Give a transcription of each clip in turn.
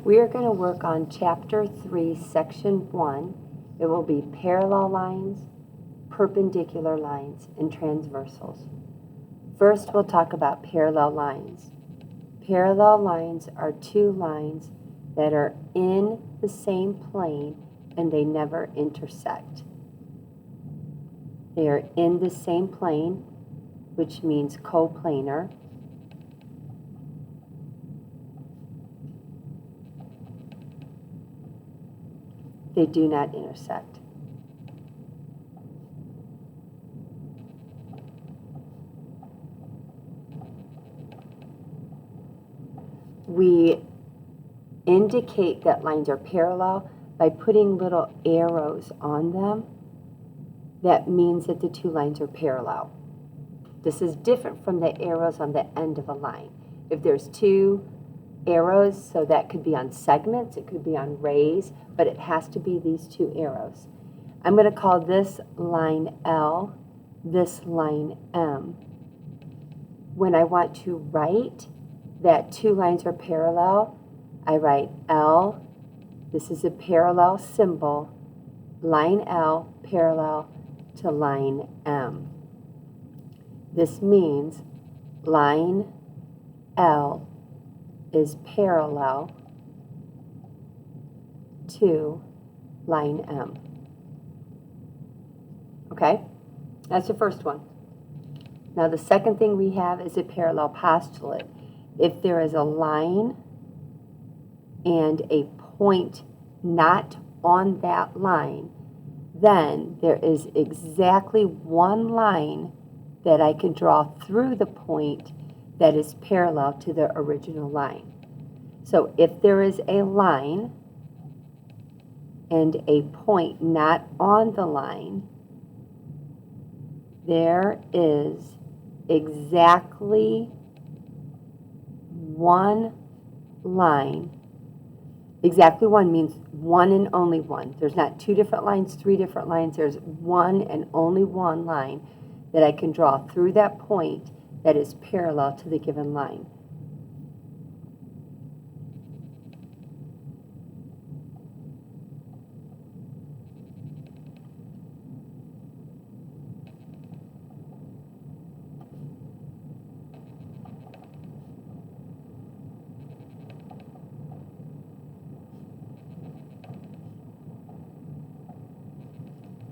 We are going to work on Chapter 3, Section 1. It will be parallel lines, perpendicular lines, and transversals. First, we'll talk about parallel lines. Parallel lines are two lines that are in the same plane and they never intersect. They are in the same plane, which means coplanar. They do not intersect. We indicate that lines are parallel by putting little arrows on them. That means that the two lines are parallel. This is different from the arrows on the end of a line. If there's two arrows, so that could be on segments, it could be on rays, but it has to be these two arrows. I'm going to call this line L, this line M. When I want to write that two lines are parallel, I write L, this is a parallel symbol, line L parallel to line M. This means line L is parallel to line M. Okay? That's the first one. Now the second thing we have is a parallel postulate. If there is a line and a point not on that line, then there is exactly one line that I can draw through the point that is parallel to the original line. So if there is a line and a point not on the line, there is exactly one line. Exactly one means one and only one. There's not two different lines, three different lines. There's one and only one line that I can draw through that point that is parallel to the given line.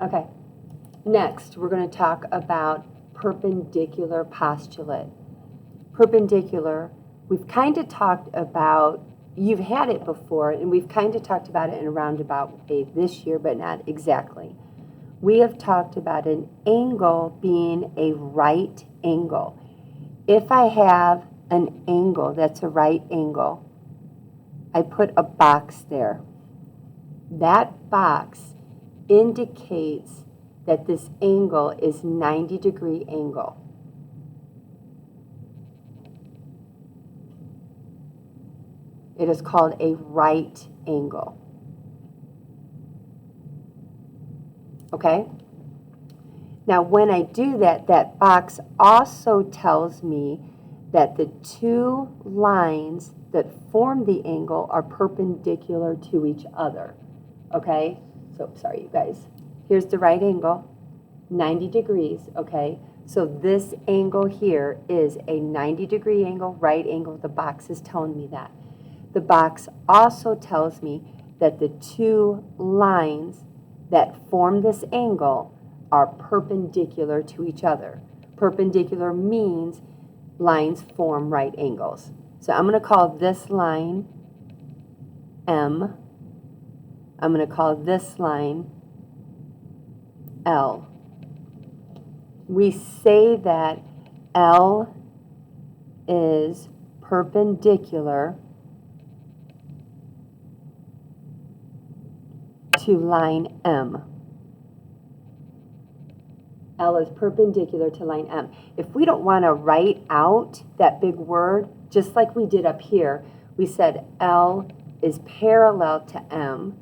Okay, next we're going to talk about perpendicular postulate. Perpendicular, we've kind of talked about, you've had it before, and we've kind of talked about it in a roundabout way this year, but not exactly. We have talked about an angle being a right angle. If I have an angle that's a right angle, I put a box there. That box indicates that this angle is 90-degree angle. It is called a right angle. Okay? Now when I do that, that box also tells me that the two lines that form the angle are perpendicular to each other. Okay? So, sorry you guys. Here's the right angle, 90 degrees, okay? So this angle here is a 90-degree angle, right angle. The box is telling me that. The box also tells me that the two lines that form this angle are perpendicular to each other. Perpendicular means lines form right angles. So I'm going to call this line M. I'm going to call this line L. We say that L is perpendicular to line M. L is perpendicular to line M. If we don't want to write out that big word, just like we did up here, we said L is parallel to M.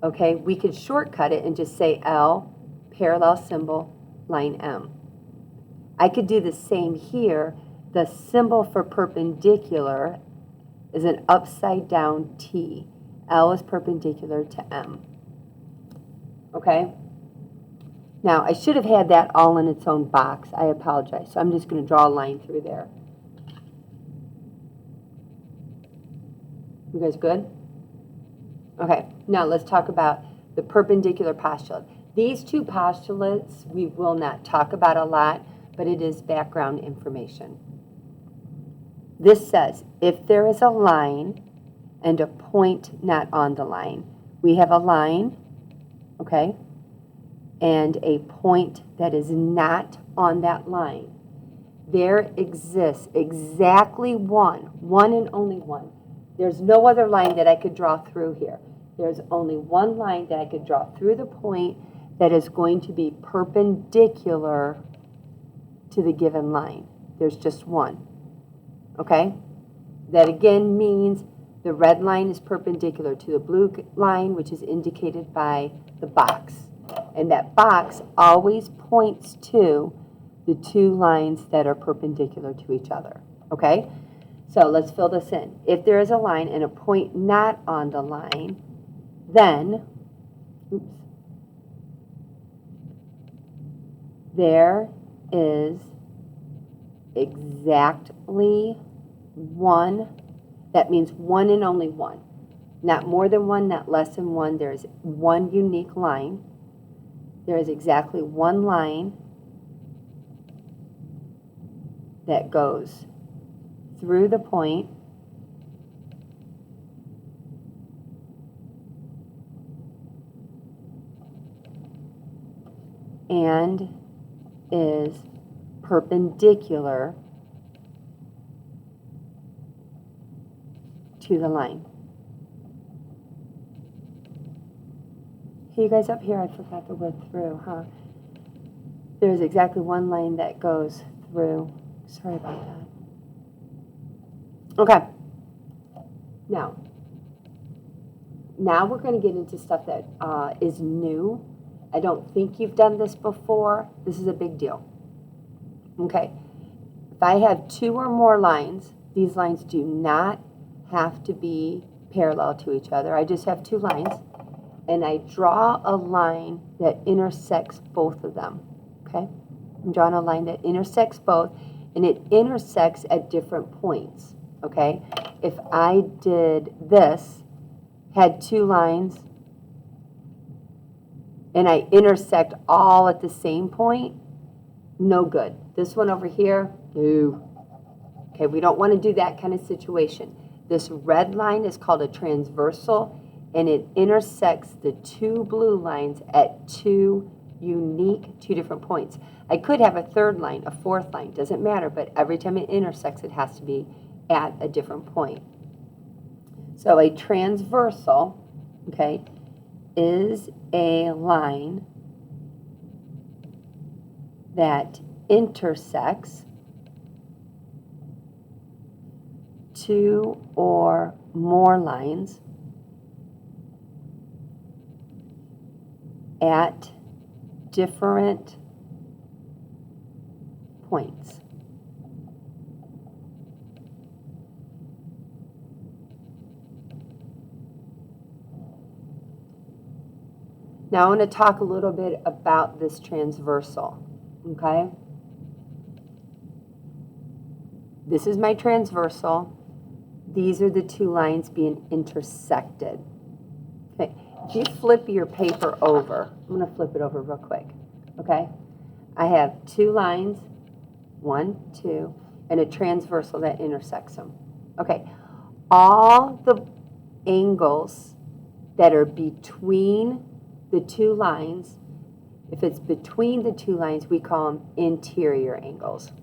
Okay, we could shortcut it and just say L, parallel symbol, line M. I could do the same here. The symbol for perpendicular is an upside down T. L is perpendicular to M. Okay? Now, I should have had that all in its own box. I apologize. So I'm just going to draw a line through there. You guys good? Okay, now let's talk about the perpendicular postulate. These two postulates we will not talk about a lot, but it is background information. This says, if there is a line and a point not on the line, we have a line, okay, and a point that is not on that line. There exists exactly one and only one. There's no other line that I could draw through here. There's only one line that I could draw through the point that is going to be perpendicular to the given line. There's just one. Okay? That again means the red line is perpendicular to the blue line, which is indicated by the box. And that box always points to the two lines that are perpendicular to each other. Okay? So let's fill this in. If there is a line and a point not on the line, then there is exactly one. That means one and only one. Not more than one, not less than one. There is one unique line. There is exactly one line that goes through the point and is perpendicular to the line. Hey, you guys up here, I forgot the word through, huh? There's exactly one line that goes through. Sorry about that. Okay. Now we're going to get into stuff that is new. I don't think you've done this before. This is a big deal. Okay. If I have two or more lines, these lines do not have to be parallel to each other. I just have two lines, and I draw a line that intersects both of them. Okay? I'm drawing a line that intersects both, and it intersects at different points. Okay? If I did this, had two lines, and I intersect all at the same point, no good. This one over here, no. Okay, we don't want to do that kind of situation. This red line is called a transversal, and it intersects the two blue lines at two different points. I could have a third line, a fourth line, doesn't matter, but every time it intersects, it has to be at a different point. So a transversal, okay, is a line that intersects two or more lines at different points. Now I want to talk a little bit about this transversal, okay? This is my transversal. These are the two lines being intersected. Okay, if you flip your paper over, I'm going to flip it over real quick, okay? I have two lines, 1, 2, and a transversal that intersects them. Okay, all the angles that are between the two lines, if it's between the two lines, we call them interior angles.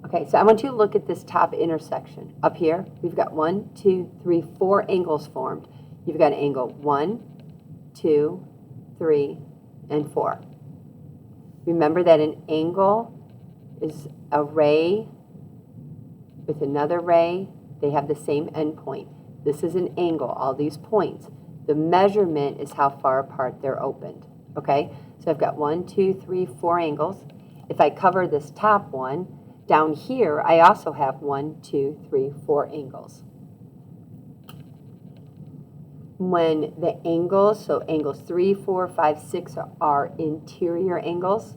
Okay, so I want you to look at this top intersection. Up here, we've got 1, 2, 3, 4 angles formed. You've got an angle 1, 2, 3, and 4. Remember that an angle is a ray with another ray. They have the same endpoint. This is an angle, all these points. The measurement is how far apart they're opened. Okay, So I've got 1, 2, 3, 4 angles. If I cover this top one, down here I also have 1, 2, 3, 4 angles. When the angles, so angles 3, 4, 5, 6 are interior angles,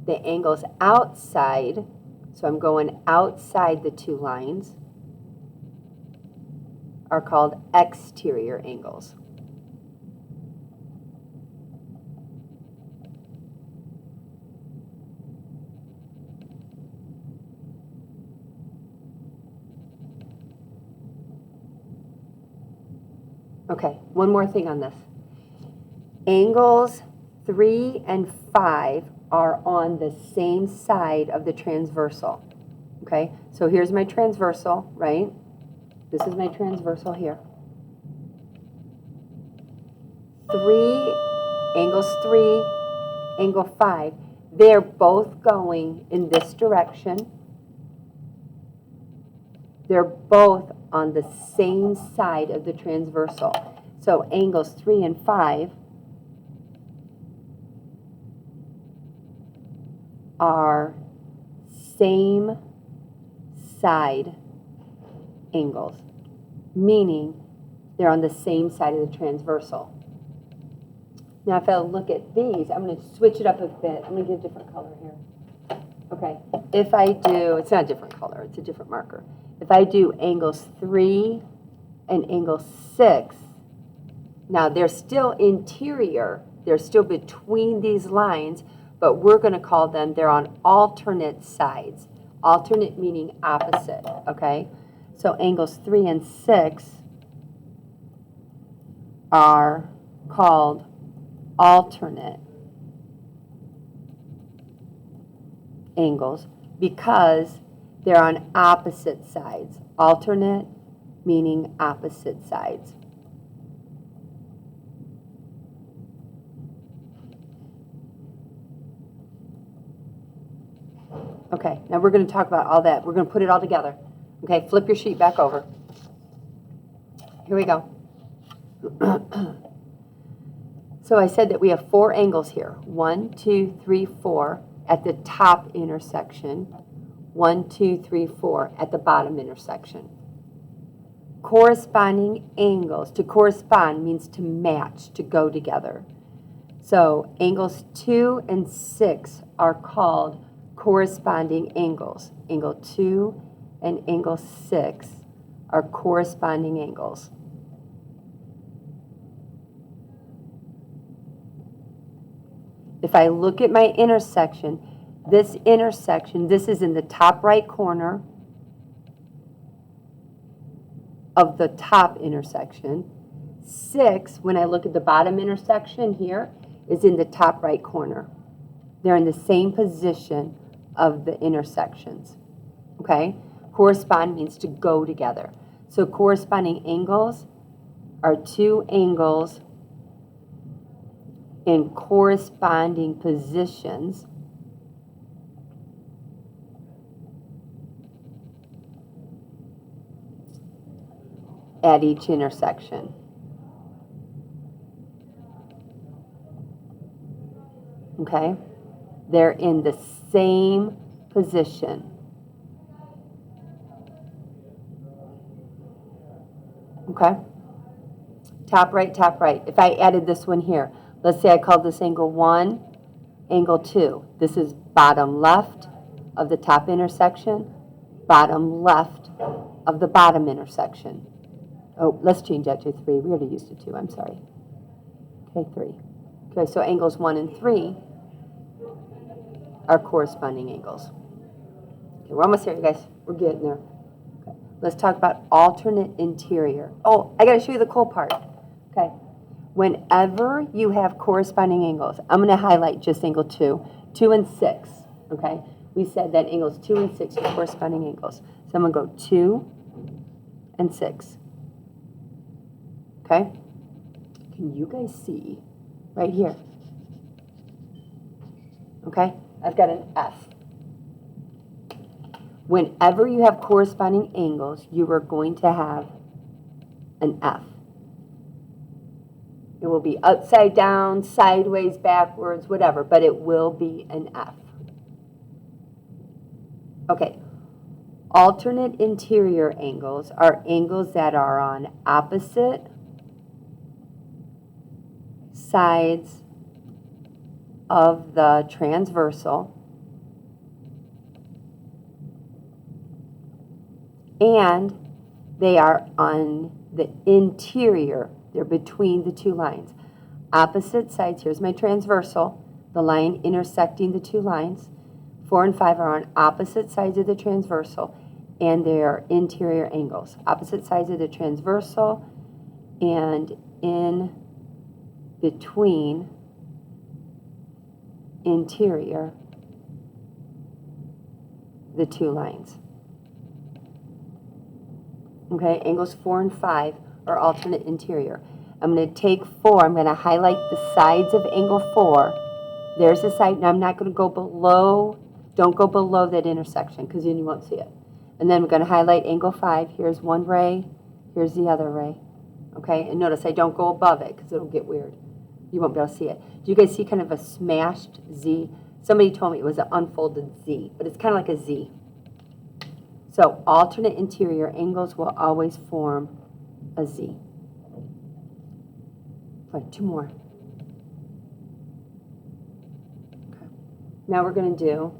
the angles outside, so I'm going outside the two lines, are called exterior angles. Okay, one more thing on this. Angles 3 and 5 are on the same side of the transversal. Okay, so here's my transversal, right? This is my transversal here. Angles 3, angle 5, they're both going in this direction. They're both on the same side of the transversal. So angles 3 and 5 are same side angles, meaning they're on the same side of the transversal. Now if I look at these, I'm going to switch it up a bit. I'm going to get a different color here. Okay, if I do, it's not a different color, it's a different marker. If I do angles 3 and angle 6, now they're still interior, they're still between these lines, but we're going to call them, they're on alternate sides. Alternate meaning opposite, okay? So angles 3 and 6 are called alternate angles because they're on opposite sides. Alternate meaning opposite sides. Okay, now we're going to talk about all that. We're going to put it all together. Okay, flip your sheet back over. Here we go. So I said that we have 4 angles here. 1, 2, 3, 4 at the top intersection. 1, 2, 3, 4 at the bottom intersection. Corresponding angles. To correspond means to match, to go together. So angles 2 and 6 are called corresponding angles. Angle 2 and angle 6 are corresponding angles. If I look at my intersection, this is in the top right corner of the top intersection. 6, when I look at the bottom intersection here, is in the top right corner. They're in the same position of the intersections. Okay? Correspond means to go together. So corresponding angles are 2 angles in corresponding positions at each intersection. Okay? They're in the same position. Okay? Top right, top right. If I added this one here, let's say I called this angle 1, angle 2. This is bottom left of the top intersection, bottom left of the bottom intersection. Oh, let's change that to 3. We already used it 2. I'm sorry. Okay, 3. Okay, so angles 1 and 3 are corresponding angles. Okay, we're almost here, you guys. We're getting there. Okay, let's talk about alternate interior. Oh, I got to show you the cool part. Okay, whenever you have corresponding angles, I'm going to highlight just angle 2, 2 and 6. Okay, we said that angles 2 and 6 are corresponding angles. So I'm going to go 2 and 6. Okay, can you guys see right here? Okay, I've got an F. Whenever you have corresponding angles, you are going to have an F. It will be upside down, sideways, backwards, whatever, but it will be an F. Okay, alternate interior angles are angles that are on opposite sides of the transversal and they are on the interior. They're between the two lines. Opposite sides, here's my transversal, the line intersecting the two lines. 4 and 5 are on opposite sides of the transversal, and they are interior angles. Opposite sides of the transversal and in between interior, the two lines. Okay, angles 4 and 5 are alternate interior. I'm going to take 4, I'm going to highlight the sides of angle 4. There's the side. Now I'm not going to go below, don't go below that intersection because then you won't see it. And then we're going to highlight angle 5. Here's one ray, here's the other ray. Okay, and notice I don't go above it because it'll get weird. You won't be able to see it. Do you guys see kind of a smashed Z? Somebody told me it was an unfolded Z, but it's kind of like a Z. So alternate interior angles will always form a Z. Right, 2 more. Okay. Now we're going to do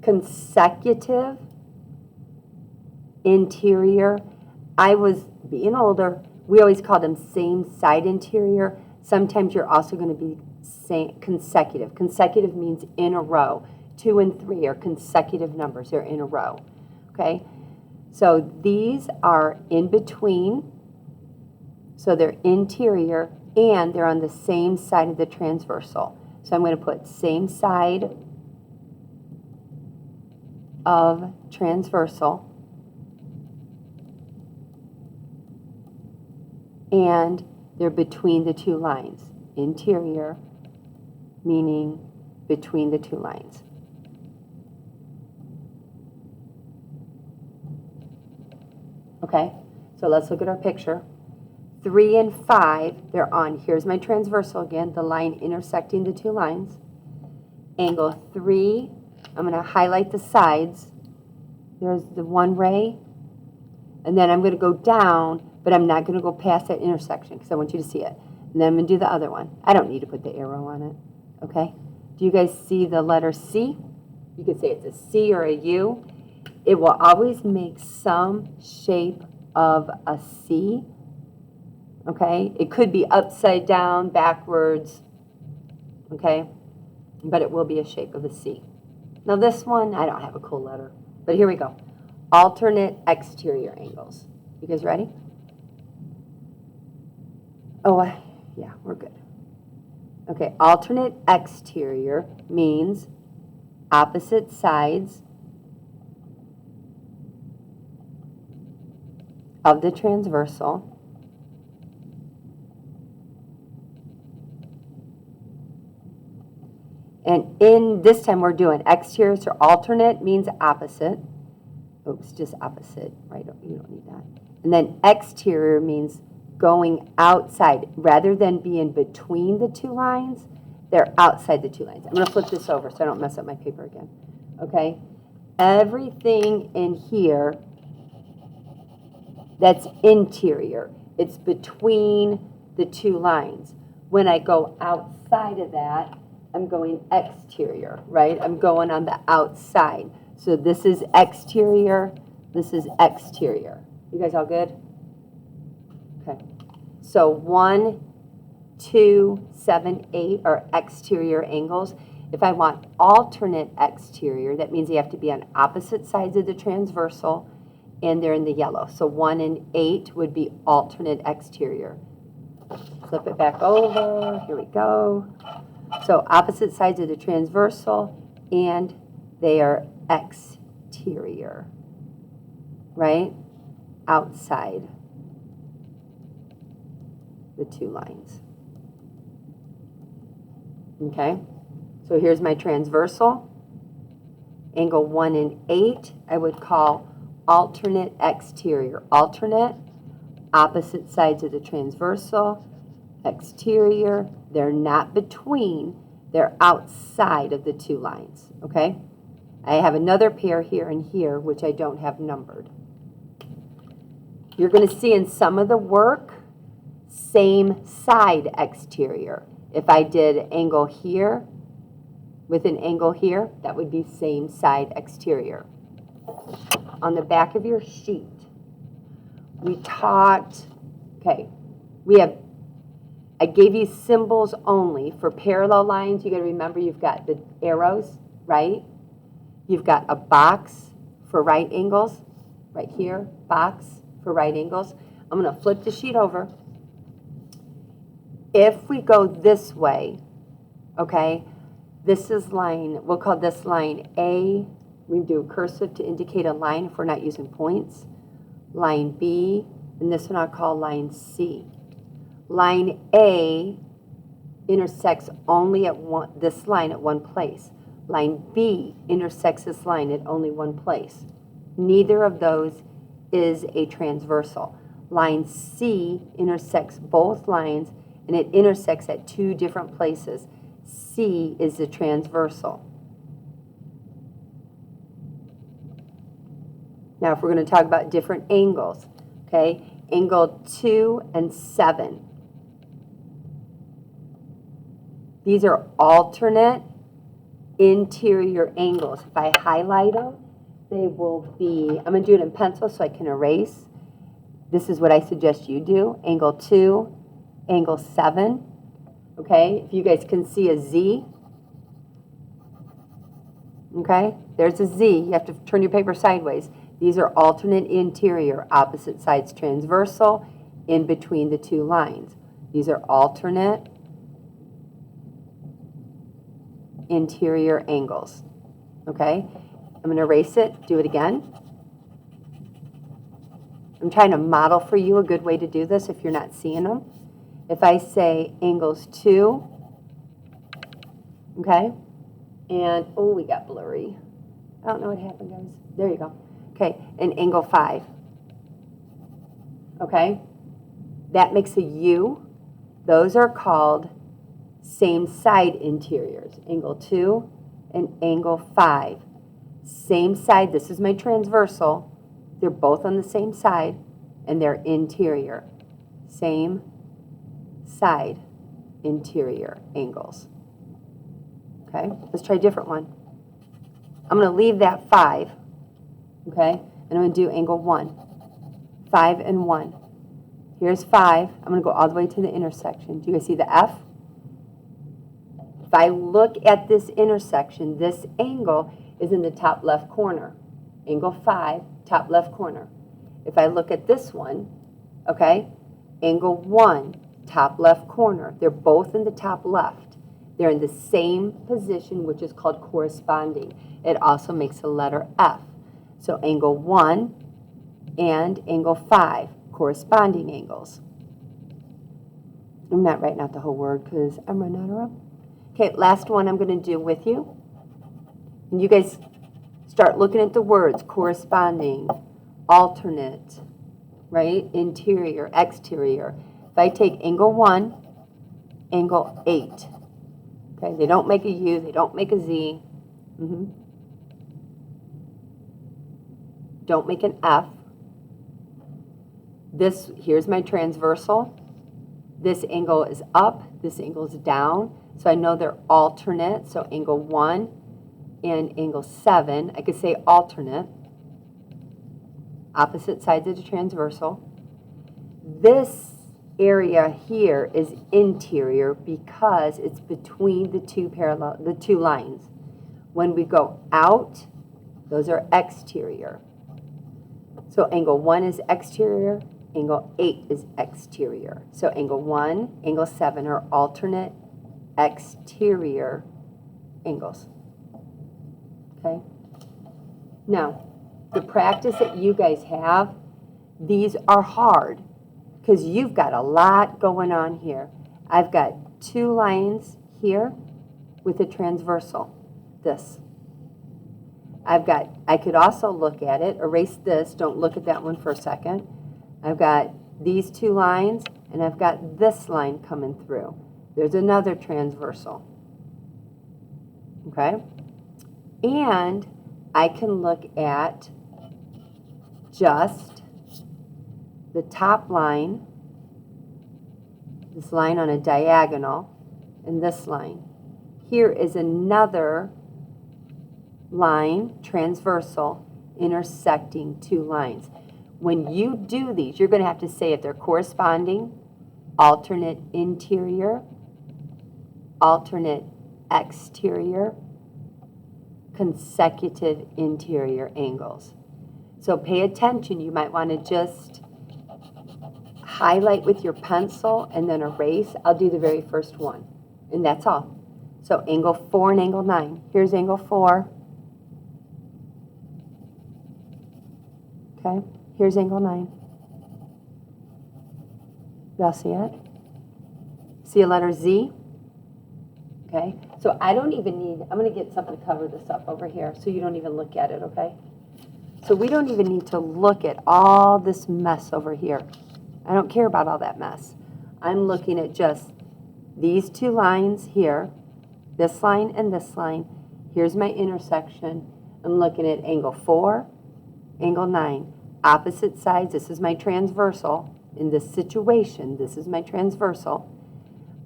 consecutive interior. I was being older. We always called them same side interior. Sometimes you're also going to be consecutive. Consecutive means in a row. 2 and 3 are consecutive numbers. They're in a row. Okay? So these are in between. So they're interior and they're on the same side of the transversal. So I'm going to put same side of transversal and they're between the two lines. Interior meaning between the two lines. Okay, so let's look at our picture. 3 and 5, they're on, here's my transversal again, the line intersecting the two lines. Angle 3, I'm going to highlight the sides. There's the one ray. And then I'm going to go down, but I'm not going to go past that intersection because I want you to see it. And then I'm going to do the other one. I don't need to put the arrow on it. Okay? Do you guys see the letter C? You could say it's a C or a U. It will always make some shape of a C. Okay? It could be upside down, backwards. Okay? But it will be a shape of a C. Now this one, I don't have a cool letter. But here we go. Alternate exterior angles. You guys ready? Oh, yeah, we're good. Okay, alternate exterior means opposite sides of the transversal and in this time we're doing exterior, so alternate means opposite. Oops, just opposite, right? You don't need that. And then exterior means going outside. Rather than being between the two lines, they're outside the two lines. I'm going to flip this over so I don't mess up my paper again. Okay? Everything in here that's interior, it's between the two lines. When I go outside of that, I'm going exterior, right? I'm going on the outside. So this is exterior, this is exterior. You guys all good? Okay. So 1, 2, 7, 8 are exterior angles. If I want alternate exterior, that means they have to be on opposite sides of the transversal and they're in the yellow. So 1 and 8 would be alternate exterior. Flip it back over. Here we go. So opposite sides of the transversal and they are exterior, right? Outside the two lines. Okay? So here's my transversal. Angle 1 and 8, I would call alternate exterior. Alternate, opposite sides of the transversal, exterior. They're not between, they're outside of the two lines, okay? I have another pair here and here, which I don't have numbered. You're going to see in some of the work, same side exterior. If I did angle here with an angle here, that would be same side exterior. On the back of your sheet, we talked, okay, I gave you symbols only. For parallel lines, you got to remember you've got the arrows, right? You've got a box for right angles, right here, box for right angles. I'm going to flip the sheet over. If we go this way, okay, this is line, we'll call this line A. We do cursive to indicate a line if we're not using points. Line B, and this one I'll call line C. Line A intersects only at this line at one place. Line B intersects this line at only one place. Neither of those is a transversal. Line C intersects both lines, and it intersects at two different places. C is the transversal. Now, if we're going to talk about different angles, okay, angle 2 and 7. These are alternate interior angles. If I highlight them, they will be, I'm going to do it in pencil so I can erase. This is what I suggest you do. Angle 2, angle 7. Okay, if you guys can see a Z. Okay, there's a Z. You have to turn your paper sideways. These are alternate interior, opposite sides transversal, in between the two lines. These are alternate interior angles. Okay, I'm going to erase it, do it again. I'm trying to model for you a good way to do this if you're not seeing them. If I say angles 2, okay, and, oh, we got blurry. I don't know what happened, guys. There you go. Okay, and angle 5. Okay, that makes a U. Those are called same side interiors. Angle 2 and angle 5. Same side, this is my transversal. They're both on the same side, and they're interior. Same side interior angles. Okay, let's try a different one. I'm going to leave that 5. Okay, and I'm going to do angle 1. 5 and 1. Here's 5. I'm going to go all the way to the intersection. Do you guys see the F? If I look at this intersection, this angle is in the top left corner. Angle 5, top left corner. If I look at this one, okay, angle 1, top left corner. They're both in the top left. They're in the same position, which is called corresponding. It also makes a letter F. So angle 1 and angle 5, corresponding angles. I'm not writing out the whole word because I'm running out of room. Okay, last one I'm going to do with you. And you guys start looking at the words okay, alternate, right? Interior, exterior. If I take angle 1, angle 8. Okay, they don't make a U, they don't make a Z. Don't make an F. This, here's my transversal. This angle is up, this angle is down. So I know they're alternate. So angle 1 and angle 7, I could say alternate. Opposite sides of the transversal. This area here is interior because it's between the two lines. When we go out, those are exterior. So angle 1 is exterior, angle 8 is exterior. So angle 1, angle 7 are alternate exterior angles. Okay? Now, the practice that you guys have, these are hard because you've got a lot going on here. I've got 2 lines here with a transversal, this. I could also look at it, erase this, don't look at that one for a second. I've got these two lines, and I've got this line coming through. There's another transversal. Okay? And I can look at just the top line, this line on a diagonal, and this line. Here is another line, transversal, intersecting two lines. When you do these, you're going to have to say if they're corresponding, alternate interior, alternate exterior, consecutive interior angles. So pay attention. You might want to just highlight with your pencil and then erase. I'll do the very first one, and that's all. So angle 4 and angle 9. Here's angle 4. Okay, here's angle 9. Y'all see it? See a letter Z? Okay, so I don't even need, I'm going to get something to cover this up over here so you don't even look at it, okay? So we don't even need to look at all this mess over here. I don't care about all that mess. I'm looking at just these two lines here, this line and this line. Here's my intersection. I'm looking at angle 4, angle 9. Opposite sides, this is my transversal. In this situation, this is my transversal.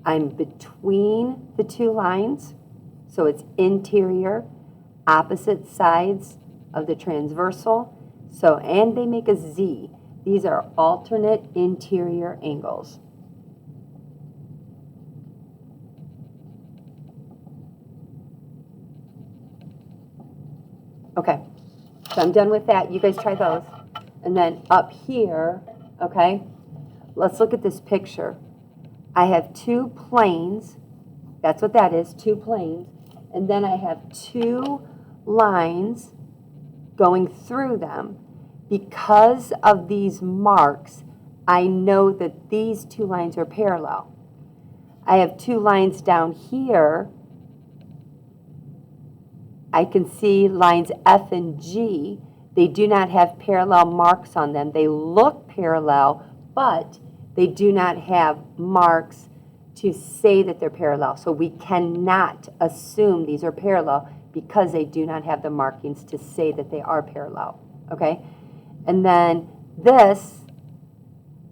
I'm between the two lines, so it's interior, opposite sides of the transversal. So, and they make a Z. These are alternate interior angles. Okay, so I'm done with that. You guys try those. And then up here, okay, let's look at this picture. I have two planes. That's what that is, two planes. And then I have two lines going through them. Because of these marks, I know that these two lines are parallel. I have two lines down here. I can see lines F and G. They do not have parallel marks on them. They look parallel, but they do not have marks to say that they're parallel. So we cannot assume these are parallel because they do not have the markings to say that they are parallel. Okay? And then this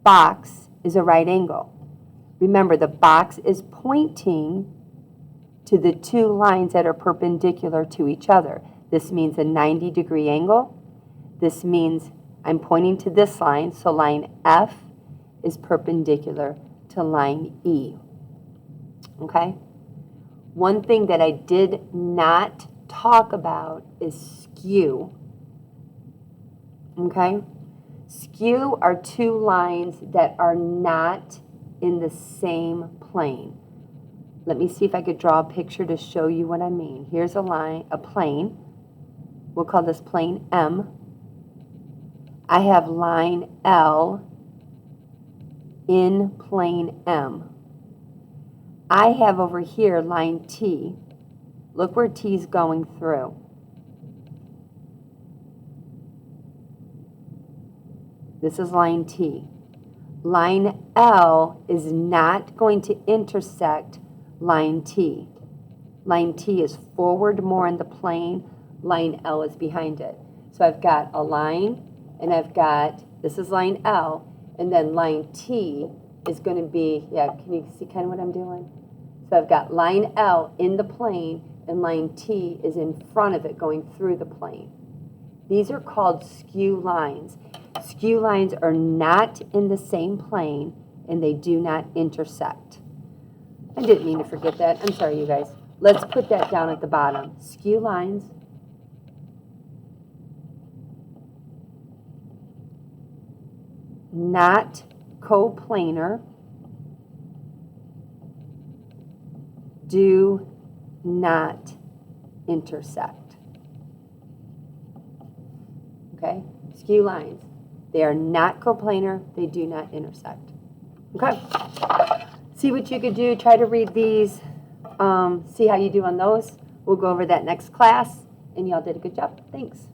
box is a right angle. Remember, the box is pointing to the two lines that are perpendicular to each other. This means a 90-degree angle. This means I'm pointing to this line, so line F is perpendicular to line E. Okay? One thing that I did not talk about is skew. Okay? Skew are two lines that are not in the same plane. Let me see if I could draw a picture to show you what I mean. Here's a line, a plane. We'll call this plane M. I have line L in plane M. I have over here line T. Look where T is going through. This is line T. Line L is not going to intersect line T. Line T is forward more in the plane. Line L is behind it. So I've got a line, and I've got, this is line L, and then line T is going to be, yeah, can you see kind of what I'm doing? So I've got line L in the plane, and line T is in front of it going through the plane. These are called skew lines. Skew lines are not in the same plane, and they do not intersect. I didn't mean to forget that. I'm sorry, you guys. Let's put that down at the bottom. Skew lines not coplanar, do not intersect. Okay? Skew lines. They are not coplanar. They do not intersect. Okay? See what you could do. Try to read these. See how you do on those. We'll go over that next class. And y'all did a good job. Thanks.